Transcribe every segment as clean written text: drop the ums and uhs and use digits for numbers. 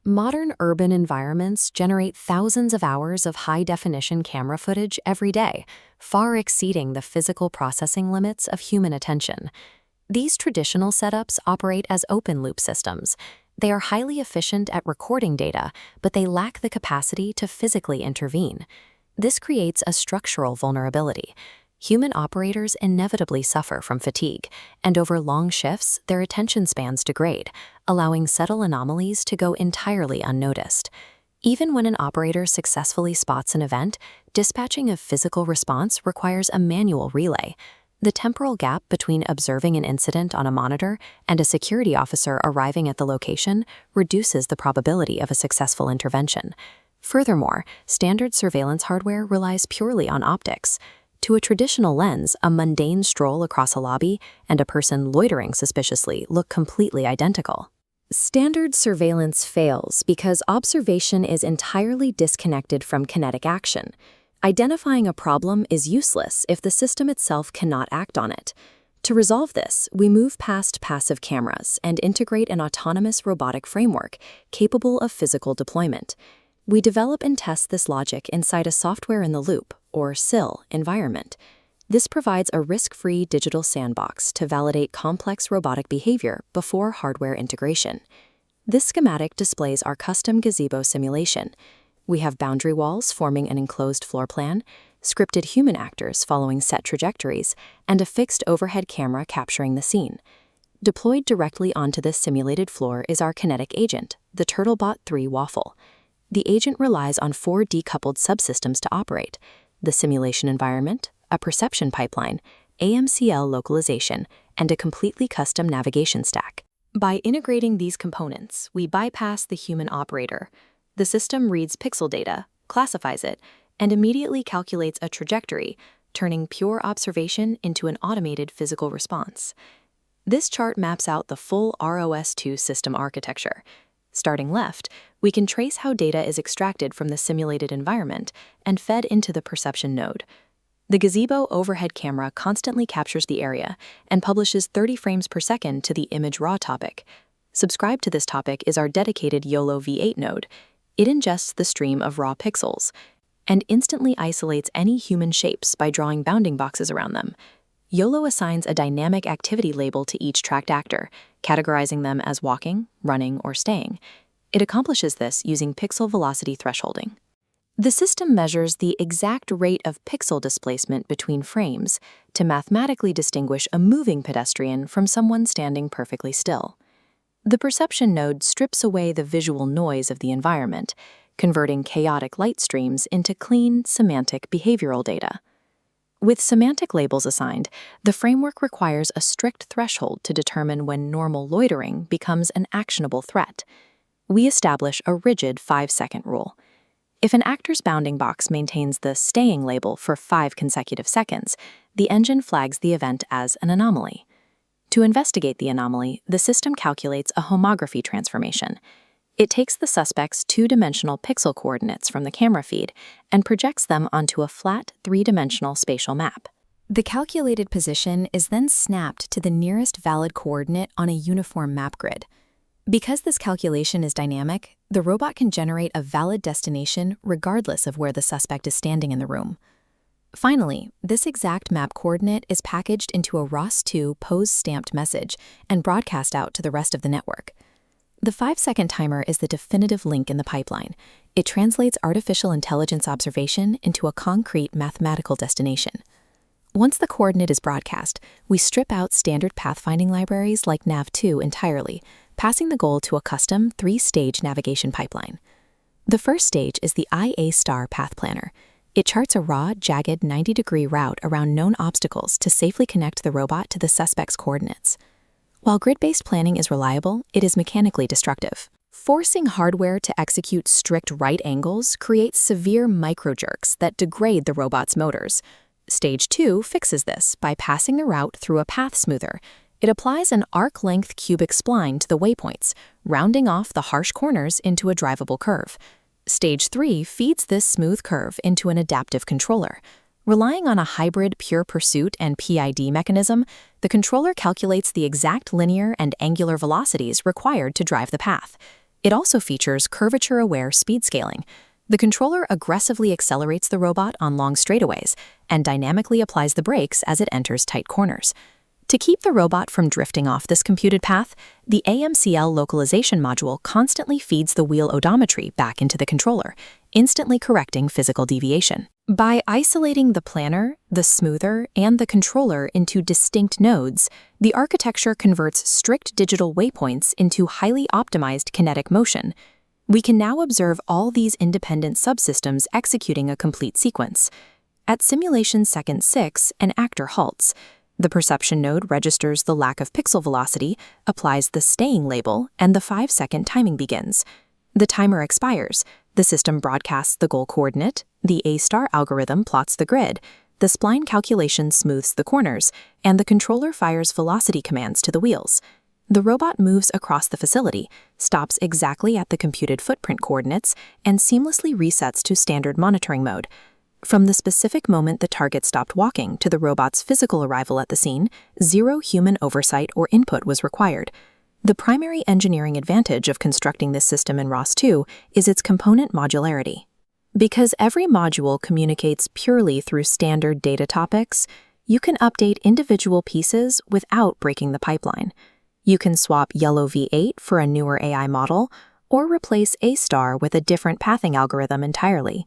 Modern urban environments generate thousands of hours of high-definition camera footage every day, far exceeding the physical processing limits of human attention. These traditional setups operate as open-loop systems. They are highly efficient at recording data, but they lack the capacity to physically intervene. This creates a structural vulnerability. Human operators inevitably suffer from fatigue, and over long shifts, their attention spans degrade, allowing subtle anomalies to go entirely unnoticed. Even when an operator successfully spots an event, dispatching a physical response requires a manual relay. The temporal gap between observing an incident on a monitor and a security officer arriving at the location reduces the probability of a successful intervention. Furthermore, standard surveillance hardware relies purely on optics. To a traditional lens, a mundane stroll across a lobby and a person loitering suspiciously look completely identical. Standard surveillance fails because observation is entirely disconnected from kinetic action. Identifying a problem is useless if the system itself cannot act on it. To resolve this, we move past passive cameras and integrate an autonomous robotic framework capable of physical deployment. We develop and test this logic inside a software-in-the-loop, or SIL, environment. This provides a risk-free digital sandbox to validate complex robotic behavior before hardware integration. This schematic displays our custom gazebo simulation. We have boundary walls forming an enclosed floor plan, scripted human actors following set trajectories, and a fixed overhead camera capturing the scene. Deployed directly onto this simulated floor is our kinetic agent, the TurtleBot 3 Waffle. The agent relies on 4 decoupled subsystems to operate: the simulation environment, a perception pipeline, AMCL localization, and a completely custom navigation stack. By integrating these components, we bypass the human operator. The system reads pixel data, classifies it, and immediately calculates a trajectory, turning pure observation into an automated physical response. This chart maps out the full ROS2 system architecture. Starting left, we can trace how data is extracted from the simulated environment and fed into the perception node. The gazebo overhead camera constantly captures the area and publishes 30 frames per second to the image raw topic. Subscribed to this topic is our dedicated YOLO V8 node. It ingests the stream of raw pixels and instantly isolates any human shapes by drawing bounding boxes around them. YOLO assigns a dynamic activity label to each tracked actor, categorizing them as walking, running, or staying. It accomplishes this using pixel velocity thresholding. The system measures the exact rate of pixel displacement between frames to mathematically distinguish a moving pedestrian from someone standing perfectly still. The perception node strips away the visual noise of the environment, converting chaotic light streams into clean, semantic behavioral data. With semantic labels assigned, the framework requires a strict threshold to determine when normal loitering becomes an actionable threat. We establish a rigid 5-second rule. If an actor's bounding box maintains the staying label for 5 consecutive seconds, the engine flags the event as an anomaly. To investigate the anomaly, the system calculates a homography transformation. It takes the suspect's 2-dimensional pixel coordinates from the camera feed and projects them onto a flat 3-dimensional spatial map. The calculated position is then snapped to the nearest valid coordinate on a uniform map grid. Because this calculation is dynamic, the robot can generate a valid destination regardless of where the suspect is standing in the room. Finally, this exact map coordinate is packaged into a ROS2 pose-stamped message and broadcast out to the rest of the network. The 5-second timer is the definitive link in the pipeline. It translates artificial intelligence observation into a concrete mathematical destination. Once the coordinate is broadcast, we strip out standard pathfinding libraries like Nav2 entirely, passing the goal to a custom 3-stage navigation pipeline. The first stage is the IA Star Path Planner. It charts a raw, jagged 90-degree route around known obstacles to safely connect the robot to the suspect's coordinates. While grid-based planning is reliable, it is mechanically destructive. Forcing hardware to execute strict right angles creates severe microjerks that degrade the robot's motors. Stage 2 fixes this by passing the route through a path smoother. It applies an arc-length cubic spline to the waypoints, rounding off the harsh corners into a drivable curve. Stage 3 feeds this smooth curve into an adaptive controller. Relying on a hybrid pure pursuit and PID mechanism, the controller calculates the exact linear and angular velocities required to drive the path. It also features curvature-aware speed scaling. The controller aggressively accelerates the robot on long straightaways and dynamically applies the brakes as it enters tight corners. To keep the robot from drifting off this computed path, the AMCL localization module constantly feeds the wheel odometry back into the controller, instantly correcting physical deviation. By isolating the planner, the smoother, and the controller into distinct nodes, the architecture converts strict digital waypoints into highly optimized kinetic motion. We can now observe all these independent subsystems executing a complete sequence. At simulation second 6, an actor halts. The perception node registers the lack of pixel velocity, applies the staying label, and the 5-second timing begins. The timer expires. The system broadcasts the goal coordinate, the A-star algorithm plots the grid, the spline calculation smooths the corners, and the controller fires velocity commands to the wheels. The robot moves across the facility, stops exactly at the computed footprint coordinates, and seamlessly resets to standard monitoring mode. From the specific moment the target stopped walking to the robot's physical arrival at the scene, zero human oversight or input was required. The primary engineering advantage of constructing this system in ROS2 is its component modularity. Because every module communicates purely through standard data topics, you can update individual pieces without breaking the pipeline. You can swap yellow V8 for a newer AI model, or replace A-star with a different pathing algorithm entirely.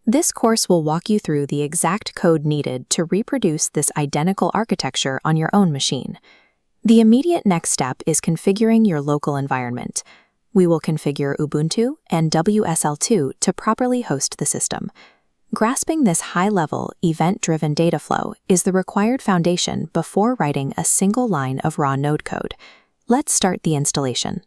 This course will walk you through the exact code needed to reproduce this identical architecture on your own machine. The immediate next step is configuring your local environment. We will configure Ubuntu and WSL2 to properly host the system. Grasping this high-level, event-driven data flow is the required foundation before writing a single line of raw node code. Let's start the installation.